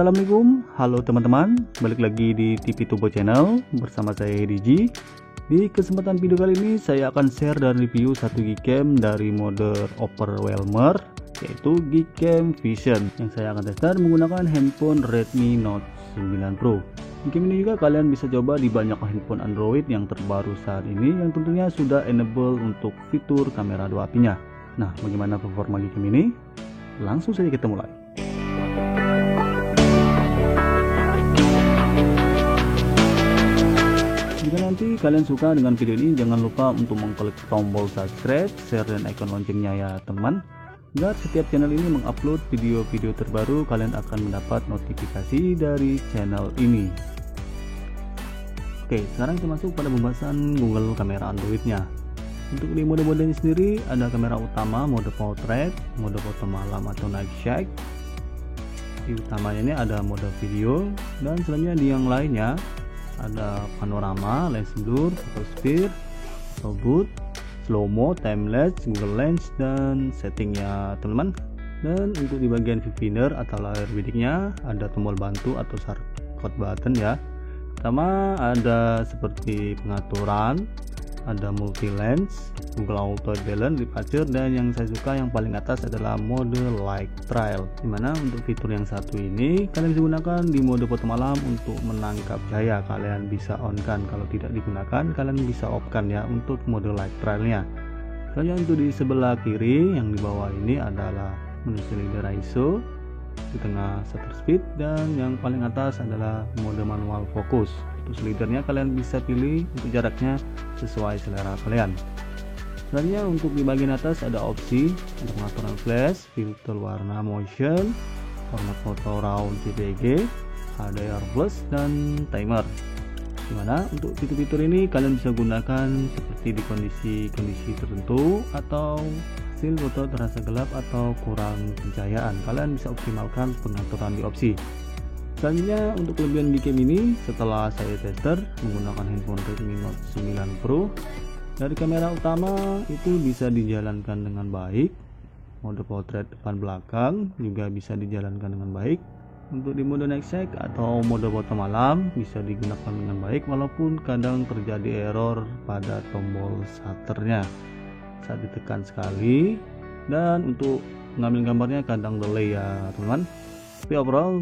Assalamualaikum, halo teman-teman, balik lagi di TV Turbo Channel bersama saya Hedi. Di kesempatan video kali ini saya akan share dan review satu Gcam dari mode Overwhelmer, yaitu Gcam Vision yang saya akan tester menggunakan handphone Redmi Note 9 Pro. Gcam ini juga kalian bisa coba di banyak handphone Android yang terbaru saat ini yang tentunya sudah enable untuk fitur kamera 2 apinya. Nah, bagaimana performa Gcam ini? Langsung saja kita mulai. Jika nanti kalian suka dengan video ini, jangan lupa untuk mengklik tombol subscribe, share, dan icon loncengnya ya teman, agar setiap channel ini mengupload video-video terbaru kalian akan mendapat notifikasi dari channel ini. Oke, sekarang kita masuk pada pembahasan Google kamera Androidnya. Untuk di mode-modenya sendiri ada kamera utama, mode portrait, mode foto malam atau night shake. Di utamanya ini ada mode video, dan selanjutnya di yang lainnya ada panorama, lens blur, photo speed, auto boot, slow mo, timelapse, Google Lens, dan settingnya teman-teman. Dan untuk di bagian viewfinder atau layar bidiknya ada tombol bantu atau shortcut button ya. Pertama ada seperti pengaturan, ada multi lens, Google Auto Balance, Departure, dan yang saya suka yang paling atas adalah mode Light Trail, dimana untuk fitur yang satu ini kalian bisa gunakan di mode foto malam untuk menangkap cahaya. Kalian bisa on kan, kalau tidak digunakan kalian bisa off kan ya untuk mode Light Trailnya. Selanjutnya untuk di sebelah kiri yang di bawah ini adalah menu slider ISO, di tengah shutter speed, dan yang paling atas adalah mode manual fokus. Untuk slidernya kalian bisa pilih untuk jaraknya sesuai selera kalian. Selanjutnya untuk di bagian atas ada opsi untuk pengaturan flash, filter warna motion, format foto RAW JPG, HDR plus, dan timer. Dimana untuk fitur-fitur ini kalian bisa gunakan seperti di kondisi tertentu atau hasil foto terasa gelap atau kurang pencahayaan. Kalian bisa optimalkan pengaturan di opsi. Selanjutnya untuk kelebihan Gcam ini, setelah saya tester menggunakan handphone Redmi Note 9 Pro, dari kamera utama itu bisa dijalankan dengan baik, mode portrait depan belakang juga bisa dijalankan dengan baik. Untuk di mode night shake atau mode foto malam bisa digunakan dengan baik, walaupun kadang terjadi error pada tombol shutternya saat ditekan sekali, dan untuk mengambil gambarnya kadang delay ya teman-teman. Tapi overall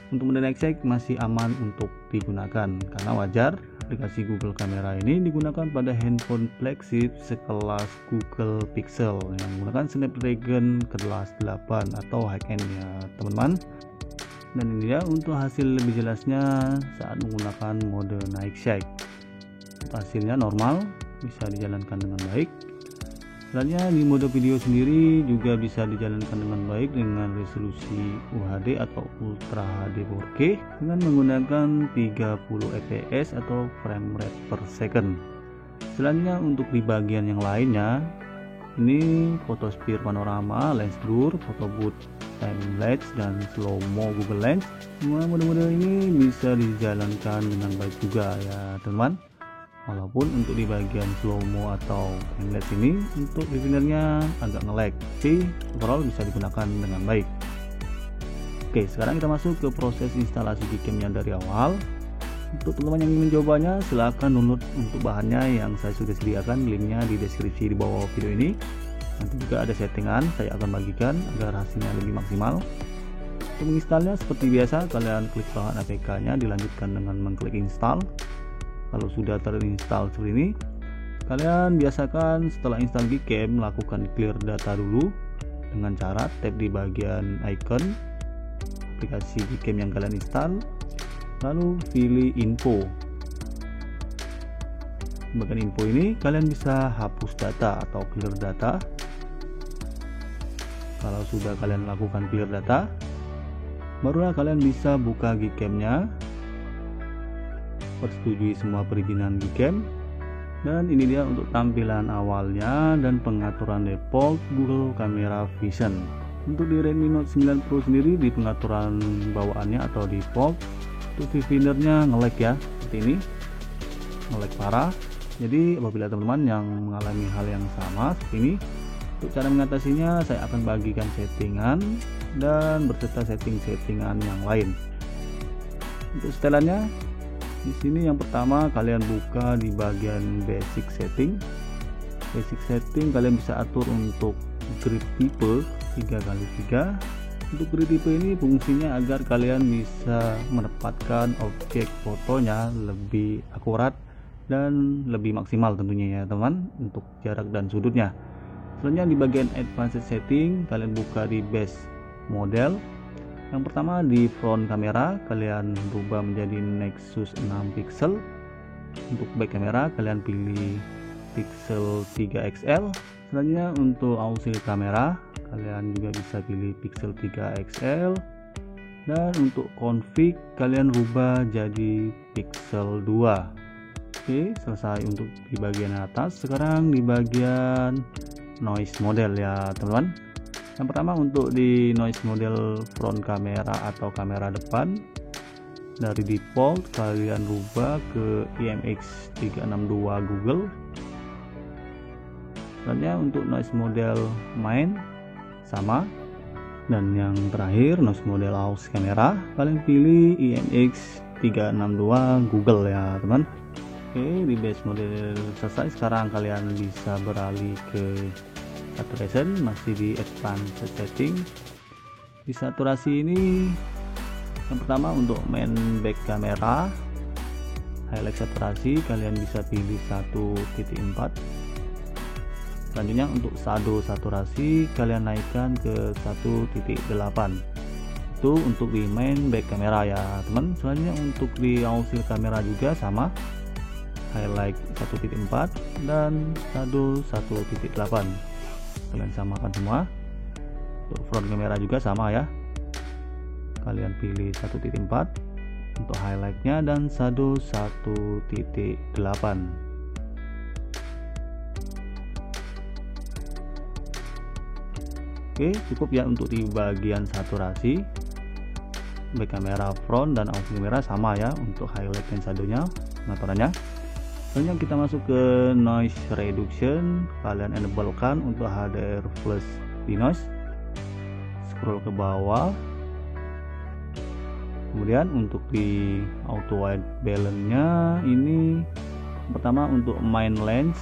untuk mode night shake masih aman untuk digunakan, karena wajar aplikasi Google Kamera ini digunakan pada handphone flagship sekelas Google Pixel yang menggunakan Snapdragon kelas 8 atau high-end ya teman-teman. Dan ini ya untuk hasil lebih jelasnya saat menggunakan mode night shake. Hasilnya normal, bisa dijalankan dengan baik. Selanjutnya di mode video sendiri juga bisa dijalankan dengan baik dengan resolusi UHD atau Ultra HD 4K dengan menggunakan 30 fps atau frame rate per second. Selanjutnya untuk di bagian yang lainnya, ini photo speed, panorama, lens blur, photo boot, timelapse, dan slow mo Google Lens. Semua mode-mode ini bisa dijalankan dengan baik juga ya teman. Walaupun untuk di bagian slow mo atau timelapse ini untuk definernya agak nge-lag, tapi overall bisa digunakan dengan baik. Oke, sekarang kita masuk ke proses instalasi Gcam-nya dari awal. Untuk teman-teman yang ingin mencobanya, silahkan download untuk bahannya yang saya sudah sediakan, linknya di deskripsi di bawah video ini. Nanti juga ada settingan saya akan bagikan agar hasilnya lebih maksimal. Untuk menginstalnya seperti biasa, kalian klik bahan APK-nya, dilanjutkan dengan mengklik install. Kalau sudah terinstall seperti ini, kalian biasakan setelah install Gcam lakukan clear data dulu dengan cara tap di bagian icon aplikasi Gcam yang kalian install, lalu pilih info. Di bagian info ini kalian bisa hapus data atau clear data. Kalau sudah kalian lakukan clear data, barulah kalian bisa buka Gcam-nya, persetujui semua perizinan Gcam, dan ini dia untuk tampilan awalnya dan pengaturan default Google Kamera Vision. Untuk di Redmi Note 9 Pro sendiri di pengaturan bawaannya atau default, untuk viewfindernya nge-lag ya, seperti ini, nge-lag parah. Jadi apabila teman-teman yang mengalami hal yang sama seperti ini, untuk cara mengatasinya saya akan bagikan settingan dan berserta settingan yang lain. Untuk setelannya di sini yang pertama kalian buka di bagian basic setting. Basic setting kalian bisa atur untuk grid type 3x3. Untuk grid type ini fungsinya agar kalian bisa menempatkan objek fotonya lebih akurat dan lebih maksimal tentunya ya teman, untuk jarak dan sudutnya. Selanjutnya di bagian advanced setting kalian buka di base model. Yang pertama di front kamera kalian rubah menjadi Nexus 6 pixel. Untuk back kamera kalian pilih pixel 3XL. Selanjutnya untuk auxiliary kamera kalian juga bisa pilih pixel 3XL, dan untuk config kalian rubah jadi pixel 2. Oke, selesai untuk di bagian atas. Sekarang di bagian noise model ya teman-teman. Yang pertama untuk di noise model front kamera atau kamera depan, dari default kalian rubah ke IMX362 Google. Selanjutnya untuk noise model main sama, dan yang terakhir noise model aux kamera kalian pilih IMX362 Google ya teman. Oke, di base model selesai. Sekarang kalian bisa beralih ke saturation, masih di advanced setting. Di saturasi ini yang pertama untuk main back kamera, highlight saturasi kalian bisa pilih 1.4. Selanjutnya untuk shadow saturasi kalian naikkan ke 1.8. Itu untuk di main back kamera ya teman. Selanjutnya untuk di auxiliary kamera juga sama, highlight 1.4 dan shadow 1.8. Kalian samakan semua. Untuk front kamera juga sama ya, kalian pilih 1.4 untuk highlightnya dan shadow 1.8. Oke, cukup ya untuk di bagian saturasi. Back kamera front dan auxiliary kamera sama ya untuk highlight dan shadownya, pengaturannya. Selanjutnya kita masuk ke noise reduction. Kalian enablekan untuk HDR plus di noise. Scroll ke bawah. Kemudian untuk di auto white balance nya ini pertama untuk main lens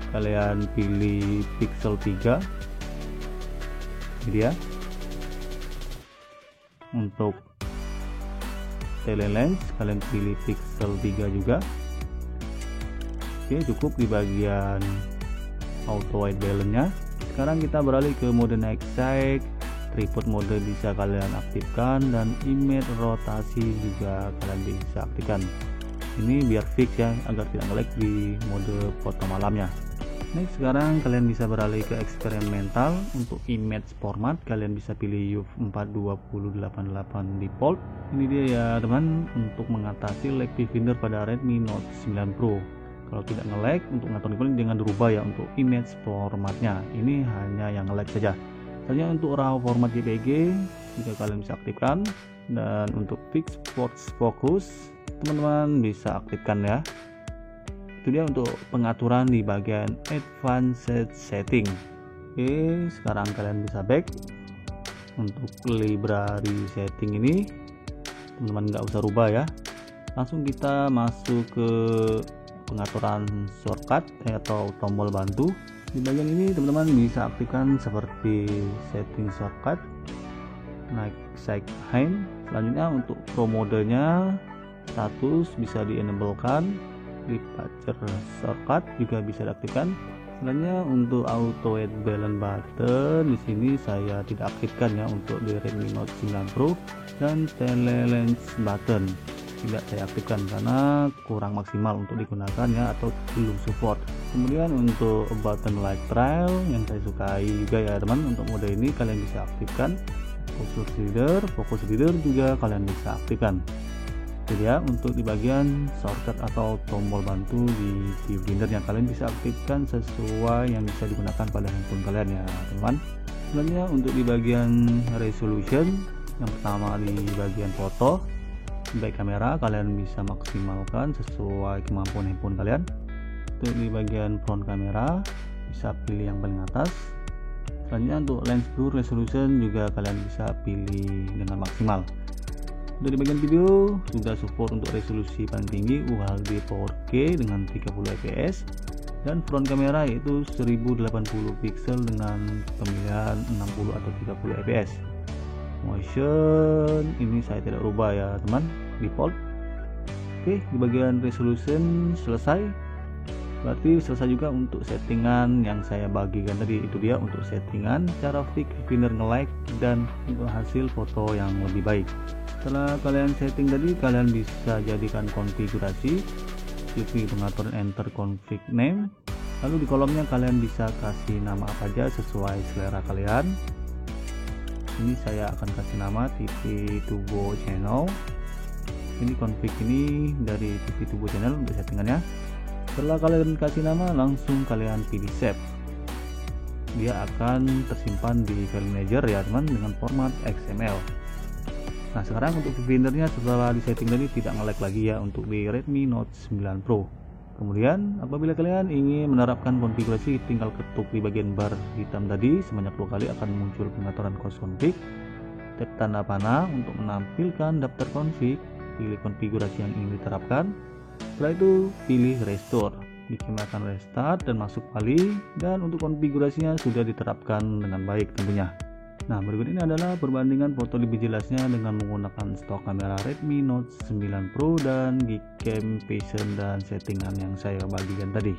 kalian pilih pixel 3. Ini dia. Untuk tele lens kalian pilih pixel 3 juga. Oke, cukup di bagian auto white balance nya. Sekarang kita beralih ke mode night sight. Tripod mode bisa kalian aktifkan dan image rotasi juga kalian bisa aktifkan. Ini biar fix ya, agar tidak nge-lag di mode foto malamnya. Next, sekarang kalian bisa beralih ke eksperimental. Untuk image format kalian bisa pilih UV 42088 default. Ini dia ya teman, untuk mengatasi lag viewfinder pada Redmi Note 9 Pro. Kalau tidak nge-lag, untuk ngatur ini jangan dirubah ya untuk image formatnya. Ini hanya yang nge-lag saja. Selanjutnya untuk RAW format JPG juga kalian bisa aktifkan, dan untuk fix focus teman-teman bisa aktifkan ya. Itu dia untuk pengaturan di bagian advanced setting. Oke, sekarang kalian bisa back. Untuk library setting ini teman-teman nggak usah rubah ya, langsung kita masuk ke pengaturan shortcut atau tombol bantu. Di bagian ini teman-teman bisa aktifkan seperti setting shortcut, naik side hand. Selanjutnya untuk pro modenya status bisa di enablekan, departure shortcut juga bisa diaktifkan. Selanjutnya untuk auto white balance button di sini saya tidak aktifkan ya untuk di Redmi Note 9 Pro, dan tele lens button tidak saya aktifkan karena kurang maksimal untuk digunakan ya, atau belum support. Kemudian untuk button light trail yang saya sukai juga ya teman, untuk mode ini kalian bisa aktifkan. Focus reader juga kalian bisa aktifkan. Jadi ya untuk di bagian shortcut atau tombol bantu di viewfinder yang kalian bisa aktifkan sesuai yang bisa digunakan pada handphone kalian ya teman. Selanjutnya untuk di bagian resolution, yang pertama di bagian foto, back kamera kalian bisa maksimalkan sesuai kemampuan handphone kalian. Untuk di bagian front kamera bisa pilih yang paling atas. Selanjutnya untuk lens blur resolution juga kalian bisa pilih dengan maksimal. Dari bagian video sudah support untuk resolusi paling tinggi UHD 4K dengan 30 fps dan front kamera yaitu 1080 pixel dengan pemilihan 60 atau 30 fps. Motion ini saya tidak rubah ya teman, default. Oke, di bagian resolution selesai. Berarti selesai juga untuk settingan yang saya bagikan tadi. Itu dia untuk settingan cara Vivinder nge-like dan untuk hasil foto yang lebih baik. Setelah kalian setting tadi, kalian bisa jadikan konfigurasi. Klik di pengaturan enter config name, lalu di kolomnya kalian bisa kasih nama apa aja sesuai selera kalian. Ini saya akan kasih nama TV Turbo Channel. Ini config ini dari TV Turbo Channel untuk settingannya. Setelah kalian kasih nama, langsung kalian pilih save. Dia akan tersimpan di file manager ya teman, dengan format XML. Nah sekarang untuk Vivindernya setelah disetting tadi tidak nge-lag lagi ya untuk di Redmi Note 9 Pro. Kemudian apabila kalian ingin menerapkan konfigurasi, tinggal ketuk di bagian bar hitam tadi sebanyak 2 kali akan muncul pengaturan cost config. Tap tanda panah untuk menampilkan daftar config, pilih konfigurasi yang ingin diterapkan. Setelah itu pilih restore, dikenakan restart dan masuk kembali, dan untuk konfigurasinya sudah diterapkan dengan baik tentunya. Nah berikut ini adalah perbandingan foto lebih jelasnya dengan menggunakan stok kamera Redmi Note 9 Pro dan Gcam Passion dan settingan yang saya bagikan tadi.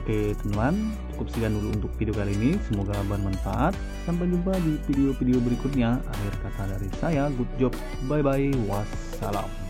Oke teman, cukup sekian dulu untuk video kali ini, semoga bermanfaat. Sampai jumpa di video-video berikutnya. Akhir kata dari saya, good job, bye bye, wassalam.